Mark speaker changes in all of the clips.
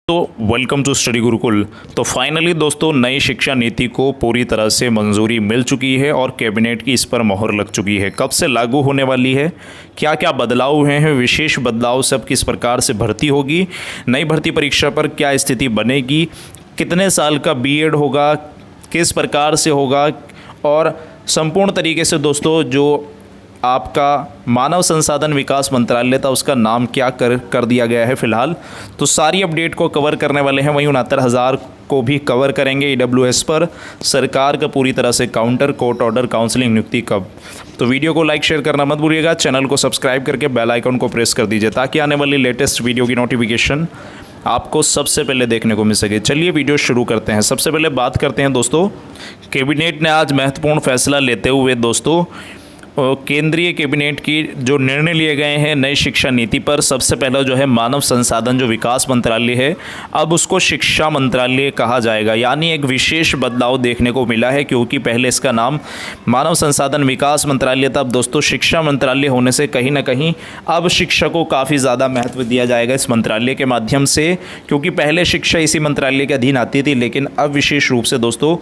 Speaker 1: तो welcome to study Gurukul. तो finally दोस्तों नई शिक्षा नीति को पूरी तरह से मंजूरी मिल चुकी है और कैबिनेट की इस पर मोहर लग चुकी है। कब से लागू होने वाली है, क्या क्या बदलाव हुए हैं, विशेष बदलाव सब किस प्रकार से भर्ती होगी, नई भर्ती परीक्षा पर क्या स्थिति बनेगी, कितने साल का बीएड होगा, किस प्रकार से होगा, और संपूर्ण तरीके से दोस्तों जो आपका मानव संसाधन विकास मंत्रालय था उसका नाम क्या कर दिया गया है फ़िलहाल। तो सारी अपडेट को कवर करने वाले हैं। वहीं 69,000 को भी कवर करेंगे। EWS पर सरकार का पूरी तरह से काउंटर, कोर्ट ऑर्डर, काउंसलिंग, नियुक्ति कब। तो वीडियो को लाइक शेयर करना मत भूलिएगा। चैनल को सब्सक्राइब करके बेल आइकन को प्रेस कर दीजिए ताकि आने वाली लेटेस्ट वीडियो की नोटिफिकेशन आपको सबसे पहले देखने को मिल सके। चलिए वीडियो शुरू करते हैं। सबसे पहले बात करते हैं दोस्तों, कैबिनेट ने आज महत्वपूर्ण फैसला लेते हुए दोस्तों केंद्रीय कैबिनेट की जो निर्णय लिए गए हैं नई शिक्षा नीति पर, सबसे पहला जो है मानव संसाधन जो विकास मंत्रालय है अब उसको शिक्षा मंत्रालय कहा जाएगा। यानी एक विशेष बदलाव देखने को मिला है, क्योंकि पहले इसका नाम मानव संसाधन विकास मंत्रालय था। अब दोस्तों शिक्षा मंत्रालय होने से कहीं ना कहीं अब शिक्षा को काफ़ी ज़्यादा महत्व दिया जाएगा इस मंत्रालय के माध्यम से, क्योंकि पहले शिक्षा इसी मंत्रालय के अधीन आती थी, लेकिन अब विशेष रूप से दोस्तों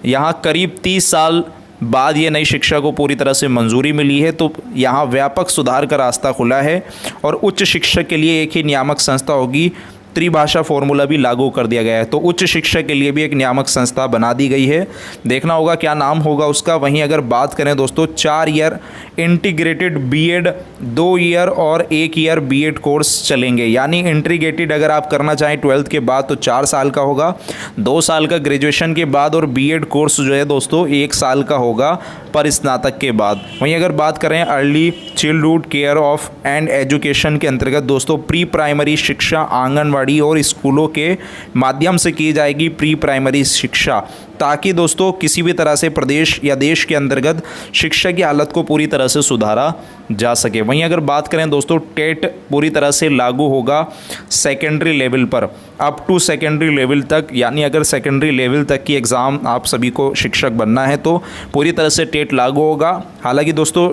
Speaker 1: यहाँ करीब 30 साल बाद ये नई शिक्षा को पूरी तरह से मंजूरी मिली है। तो यहाँ व्यापक सुधार का रास्ता खुला है और उच्च शिक्षा के लिए एक ही नियामक संस्था होगी। त्रिभाषा फॉर्मूला भी लागू कर दिया गया है, तो उच्च शिक्षा के लिए भी एक नियामक संस्था बना दी गई है। देखना होगा क्या नाम होगा उसका। वहीं अगर बात करें दोस्तों 4 ईयर इंटीग्रेटेड बीएड, 2 ईयर और 1 ईयर बीएड कोर्स चलेंगे। यानी इंटीग्रेटेड अगर आप करना चाहें 12th के बाद तो 4 साल का होगा, 2 साल का ग्रेजुएशन के बाद, और बीएड कोर्स जो है दोस्तों 1 साल का होगा पर स्नातक के बाद। वहीं अगर बात करें early childhood care of and education के अंतर्गत दोस्तों प्री प्राइमरी शिक्षा आंगनवाड़ी और स्कूलों के माध्यम से की जाएगी प्री प्राइमरी शिक्षा, ताकि दोस्तों किसी भी तरह से प्रदेश या देश के अंतर्गत शिक्षा की हालत को पूरी तरह से सुधारा जा सके। वहीं अगर बात करें दोस्तों टेट पूरी तरह से लागू होगा सेकेंडरी लेवल पर, अप टू सेकेंडरी लेवल तक। यानी अगर सेकेंडरी लेवल तक की एग्ज़ाम आप सभी को शिक्षक बनना है तो पूरी तरह से टेट लागू होगा। हालांकि दोस्तों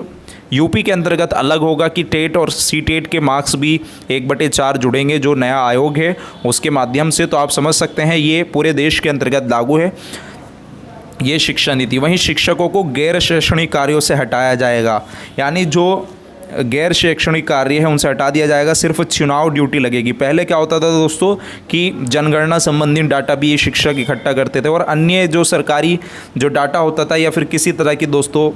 Speaker 1: यूपी के अंतर्गत अलग होगा कि टेट और सीटेट के मार्क्स भी 1/4 जुड़ेंगे जो नया आयोग है उसके माध्यम से। तो आप समझ सकते हैं ये पूरे देश के अंतर्गत लागू है ये शिक्षा नीति। वहीं शिक्षकों को गैर शैक्षणिक कार्यों से हटाया जाएगा। यानी जो गैर शैक्षणिक कार्य है उनसे हटा दिया जाएगा, सिर्फ चुनाव ड्यूटी लगेगी। पहले क्या होता था दोस्तों कि जनगणना संबंधी डाटा भी ये शिक्षक इकट्ठा करते थे, और अन्य जो सरकारी जो डाटा होता था या फिर किसी तरह की दोस्तों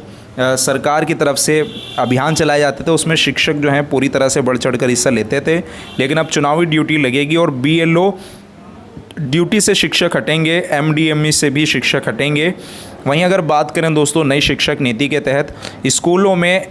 Speaker 1: सरकार की तरफ से अभियान चलाए जाते थे उसमें शिक्षक जो हैं पूरी तरह से बढ़ चढ़कर हिस्सा लेते थे। लेकिन अब चुनावी ड्यूटी लगेगी और BLO ड्यूटी से शिक्षक हटेंगे, MDME से भी शिक्षक हटेंगे। वहीं अगर बात करें दोस्तों नई शिक्षक नीति के तहत स्कूलों में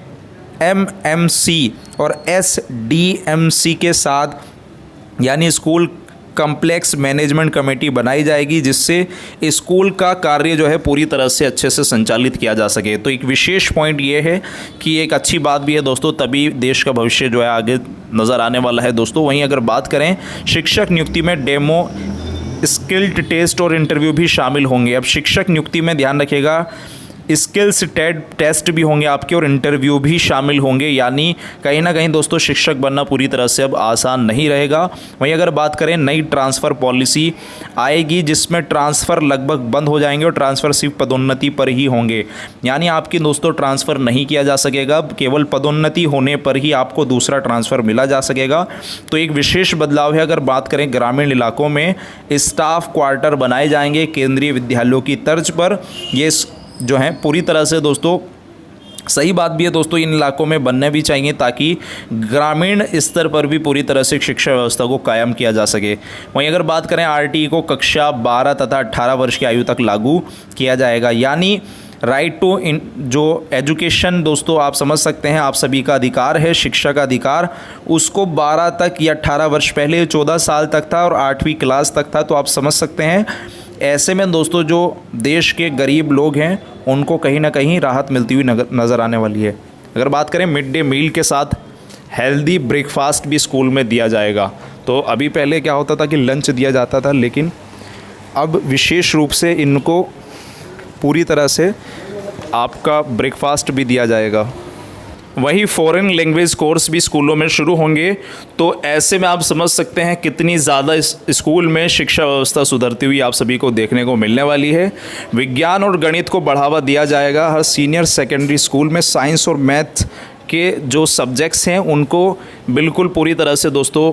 Speaker 1: MMC और SDMC के साथ यानी स्कूल कम्प्लेक्स मैनेजमेंट कमेटी बनाई जाएगी, जिससे स्कूल का कार्य जो है पूरी तरह से अच्छे से संचालित किया जा सके। तो एक विशेष पॉइंट ये है कि एक अच्छी बात भी है दोस्तों, तभी देश का भविष्य जो है आगे नज़र आने वाला है दोस्तों। वहीं अगर बात करें शिक्षक नियुक्ति में डेमो, स्किल्ड टेस्ट और इंटरव्यू भी शामिल होंगे। अब शिक्षक नियुक्ति में ध्यान रखिएगा स्किल्स टेस्ट भी होंगे आपके और इंटरव्यू भी शामिल होंगे। यानी कहीं ना कहीं दोस्तों शिक्षक बनना पूरी तरह से अब आसान नहीं रहेगा। वहीं अगर बात करें नई ट्रांसफ़र पॉलिसी आएगी जिसमें ट्रांसफ़र लगभग बंद हो जाएंगे और ट्रांसफ़र सिर्फ पदोन्नति पर ही होंगे। यानी आपकी दोस्तों ट्रांसफ़र नहीं किया जा सकेगा, केवल पदोन्नति होने पर ही आपको दूसरा ट्रांसफ़र मिला जा सकेगा। तो एक विशेष बदलाव है। अगर बात करें ग्रामीण इलाकों में स्टाफ क्वार्टर बनाए जाएंगे केंद्रीय विद्यालयों की तर्ज पर। ये जो है पूरी तरह से दोस्तों सही बात भी है दोस्तों, इन इलाकों में बनने भी चाहिए ताकि ग्रामीण स्तर पर भी पूरी तरह से शिक्षा व्यवस्था को कायम किया जा सके। वहीं अगर बात करें RTE को कक्षा 12 तथा 18 वर्ष की आयु तक लागू किया जाएगा। यानी राइट टू जो एजुकेशन दोस्तों आप समझ सकते हैं, आप सभी का अधिकार है शिक्षा का अधिकार, उसको 12 तक या 18 वर्ष, पहले 14 साल तक था और 8वीं क्लास तक था। तो आप समझ सकते हैं ऐसे में दोस्तों जो देश के गरीब लोग हैं उनको कहीं ना कहीं राहत मिलती हुई नज़र आने वाली है। अगर बात करें मिड डे मील के साथ हेल्दी ब्रेकफास्ट भी स्कूल में दिया जाएगा। तो अभी पहले क्या होता था कि लंच दिया जाता था, लेकिन अब विशेष रूप से इनको पूरी तरह से आपका ब्रेकफास्ट भी दिया जाएगा। वही फॉरेन लैंग्वेज कोर्स भी स्कूलों में शुरू होंगे। तो ऐसे में आप समझ सकते हैं कितनी ज़्यादा इस स्कूल में शिक्षा व्यवस्था सुधरती हुई आप सभी को देखने को मिलने वाली है। विज्ञान और गणित को बढ़ावा दिया जाएगा। हर सीनियर सेकेंडरी स्कूल में साइंस और मैथ के जो सब्जेक्ट्स हैं उनको बिल्कुल पूरी तरह से दोस्तों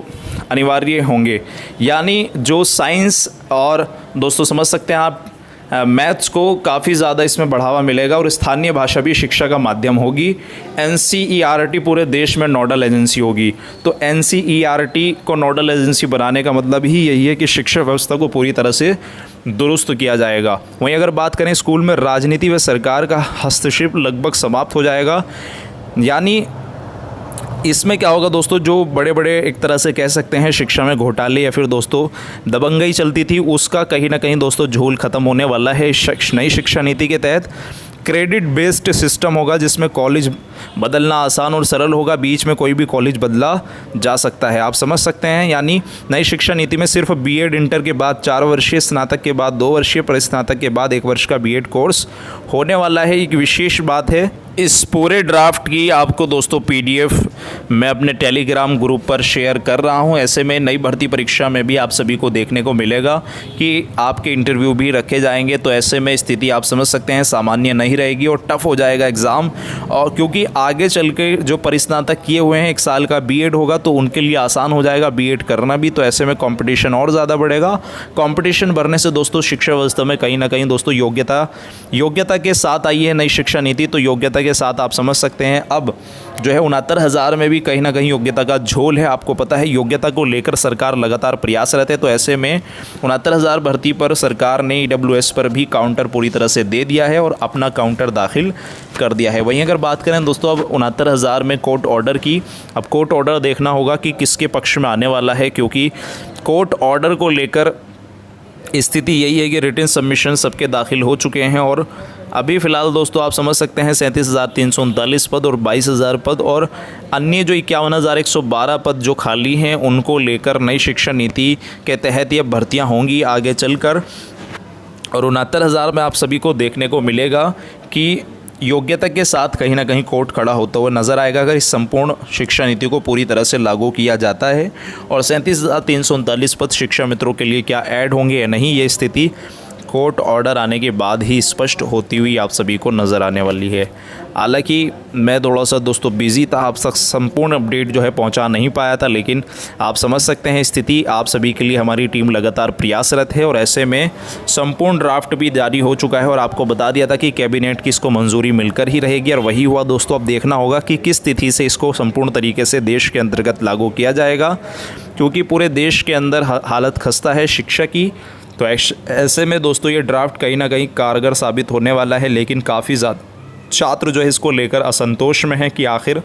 Speaker 1: अनिवार्य होंगे। यानी जो साइंस और दोस्तों समझ सकते हैं आप मैथ्स को काफ़ी ज़्यादा इसमें बढ़ावा मिलेगा और स्थानीय भाषा भी शिक्षा का माध्यम होगी। NCERT पूरे देश में नोडल एजेंसी होगी। तो NCERT को नोडल एजेंसी बनाने का मतलब ही यही है कि शिक्षा व्यवस्था को पूरी तरह से दुरुस्त किया जाएगा। वहीं अगर बात करें स्कूल में राजनीति व सरकार का हस्तक्षेप लगभग समाप्त हो जाएगा। यानी इसमें क्या होगा दोस्तों, जो बड़े बड़े एक तरह से कह सकते हैं शिक्षा में घोटाले या फिर दोस्तों दबंगई चलती थी, उसका कहीं ना कहीं दोस्तों झोल ख़त्म होने वाला है। नई शिक्षा नीति के तहत क्रेडिट बेस्ड सिस्टम होगा जिसमें कॉलेज बदलना आसान और सरल होगा। बीच में कोई भी कॉलेज बदला जा सकता है, आप समझ सकते हैं। यानी नई शिक्षा नीति में सिर्फ बीएड इंटर के बाद 4 वर्षीय, स्नातक के बाद 2 वर्षीय, परिस्नातक के बाद 1 वर्ष का बीएड कोर्स होने वाला है। एक विशेष बात है, इस पूरे ड्राफ्ट की आपको दोस्तों PDF मैं अपने टेलीग्राम ग्रुप पर शेयर कर रहा हूं। ऐसे में नई भर्ती परीक्षा में भी आप सभी को देखने को मिलेगा कि आपके इंटरव्यू भी रखे जाएंगे। तो ऐसे में स्थिति आप समझ सकते हैं सामान्य नहीं रहेगी और टफ हो जाएगा एग्ज़ाम। और क्योंकि आगे चल के जो परिस्नातक किए हुए हैं 1 साल का बीएड होगा तो उनके लिए आसान हो जाएगा बीएड करना भी। तो ऐसे में कंपटीशन और ज़्यादा बढ़ेगा। कंपटीशन बढ़ने से दोस्तों शिक्षा व्यवस्था में कहीं ना कहीं दोस्तों योग्यता के साथ आई है नई शिक्षा नीति। तो योग्यता के साथ आप समझ सकते हैं अब जो है 69,000 में भी कहीं ना कहीं योग्यता का झोल है। आपको पता है योग्यता को लेकर सरकार लगातार प्रयासरत है। तो ऐसे में 69,000 भर्ती पर सरकार ने EWS पर भी काउंटर पूरी तरह से दे दिया है और अपना काउंटर दाखिल कर दिया है। वहीं अगर बात करें दोस्तों अब 69,000 में कोर्ट ऑर्डर की, अब कोर्ट ऑर्डर देखना होगा कि किसके पक्ष में आने वाला है, क्योंकि कोर्ट ऑर्डर को लेकर स्थिति यही है कि रिटन सबमिशन सबके दाखिल हो चुके हैं और अभी फ़िलहाल दोस्तों आप समझ सकते हैं 37,339 पद और 22,000 पद और अन्य जो 51,112 पद जो खाली हैं उनको लेकर नई शिक्षा नीति के तहत ये भर्तियां होंगी आगे चलकर। और 69,000 में आप सभी को देखने को मिलेगा कि योग्यता के साथ कहीं ना कहीं कोर्ट खड़ा होता हुआ नज़र आएगा अगर इस संपूर्ण शिक्षा नीति को पूरी तरह से लागू किया जाता है। और 37,339 पद शिक्षा मित्रों के लिए क्या ऐड होंगे या नहीं, ये स्थिति कोर्ट ऑर्डर आने के बाद ही स्पष्ट होती हुई आप सभी को नज़र आने वाली है। हालांकि मैं थोड़ा सा दोस्तों बिज़ी था, आप तक संपूर्ण अपडेट जो है पहुंचा नहीं पाया था, लेकिन आप समझ सकते हैं स्थिति आप सभी के लिए हमारी टीम लगातार प्रयासरत है। और ऐसे में संपूर्ण ड्राफ्ट भी जारी हो चुका है और आपको बता दिया था कि कैबिनेट की इसको मंजूरी मिलकर ही रहेगी और वही हुआ दोस्तों। अब देखना होगा कि किस तिथि से इसको संपूर्ण तरीके से देश के अंतर्गत लागू किया जाएगा, क्योंकि पूरे देश के अंदर हालत खस्ता है शिक्षा की। तो ऐसे में दोस्तों ये ड्राफ्ट कहीं ना कहीं कारगर साबित होने वाला है, लेकिन काफ़ी ज़्यादा छात्र जो है इसको लेकर असंतोष में है कि आखिर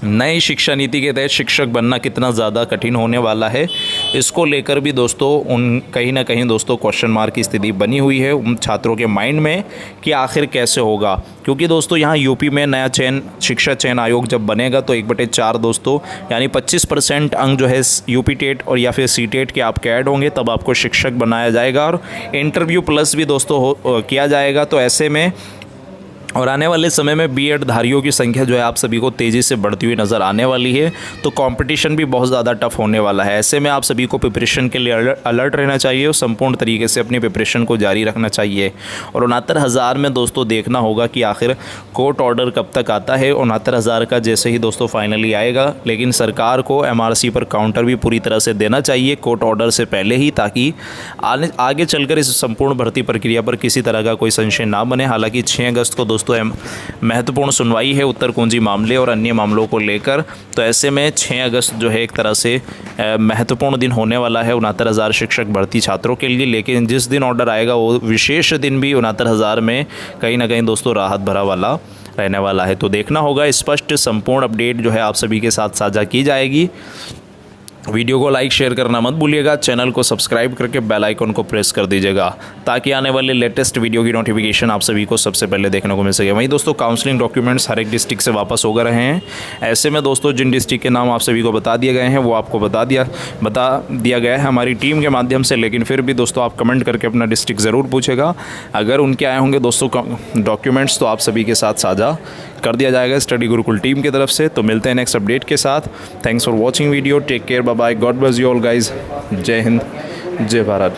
Speaker 1: नई शिक्षा नीति के तहत शिक्षक बनना कितना ज़्यादा कठिन होने वाला है। इसको लेकर भी दोस्तों कहीं ना कहीं दोस्तों क्वेश्चन मार्क की स्थिति बनी हुई है उन छात्रों के माइंड में कि आखिर कैसे होगा। क्योंकि दोस्तों यहाँ यूपी में नया शिक्षा चयन आयोग जब बनेगा तो 1/4 दोस्तों यानी 25% अंक जो है यूपी टेट और या फिर सीटेट के आपके ऐड होंगे, तब आपको शिक्षक बनाया जाएगा और इंटरव्यू प्लस भी दोस्तों किया जाएगा। तो ऐसे में और आने वाले समय में बीएड धारियों की संख्या जो है आप सभी को तेज़ी से बढ़ती हुई नज़र आने वाली है। तो कंपटीशन भी बहुत ज़्यादा टफ होने वाला है। ऐसे में आप सभी को प्रिपरेशन के लिए अलर्ट रहना चाहिए और संपूर्ण तरीके से अपनी प्रिपरेशन को जारी रखना चाहिए। और 69,000 में दोस्तों देखना होगा कि आखिर कोर्ट ऑर्डर कब तक आता है। 69,000 का जैसे ही दोस्तों फाइनली आएगा, लेकिन सरकार को MRC पर काउंटर भी पूरी तरह से देना चाहिए कोर्ट ऑर्डर से पहले ही, ताकि आगे चलकर इस संपूर्ण भर्ती प्रक्रिया पर किसी तरह का कोई संशय ना बने। हालाँकि 6 अगस्त को दोस्तों महत्वपूर्ण सुनवाई है उत्तर कुंजी मामले और अन्य मामलों को लेकर। तो ऐसे में 6 अगस्त जो है एक तरह से महत्वपूर्ण दिन होने वाला है 69,000 शिक्षक भर्ती छात्रों के लिए। लेकिन जिस दिन ऑर्डर आएगा वो विशेष दिन भी 69,000 में कहीं ना कहीं दोस्तों राहत भरा वाला रहने वाला है। तो देखना होगा, स्पष्ट संपूर्ण अपडेट जो है आप सभी के साथ साझा की जाएगी। वीडियो को लाइक शेयर करना मत भूलिएगा, चैनल को सब्सक्राइब करके बेल आइकन को प्रेस कर दीजिएगा ताकि आने वाले लेटेस्ट वीडियो की नोटिफिकेशन आप सभी को सबसे पहले देखने को मिल सके। वहीं दोस्तों काउंसलिंग डॉक्यूमेंट्स हर एक डिस्ट्रिक्ट से वापस हो गए रहे हैं। ऐसे में दोस्तों जिन डिस्ट्रिक्ट के नाम आप सभी को बता दिए गए हैं वो आपको बता दिया गया है हमारी टीम के माध्यम से। लेकिन फिर भी दोस्तों आप कमेंट करके अपना डिस्ट्रिक्ट ज़रूर पूछेगा। अगर उनके आए होंगे दोस्तों डॉक्यूमेंट्स तो आप सभी के साथ साझा कर दिया जाएगा स्टडी गुरुकुल टीम की तरफ से। तो मिलते हैं नेक्स्ट अपडेट के साथ। Thanks for watching video, take care, bye bye, God bless you all guys. जय हिंद, जय भारत।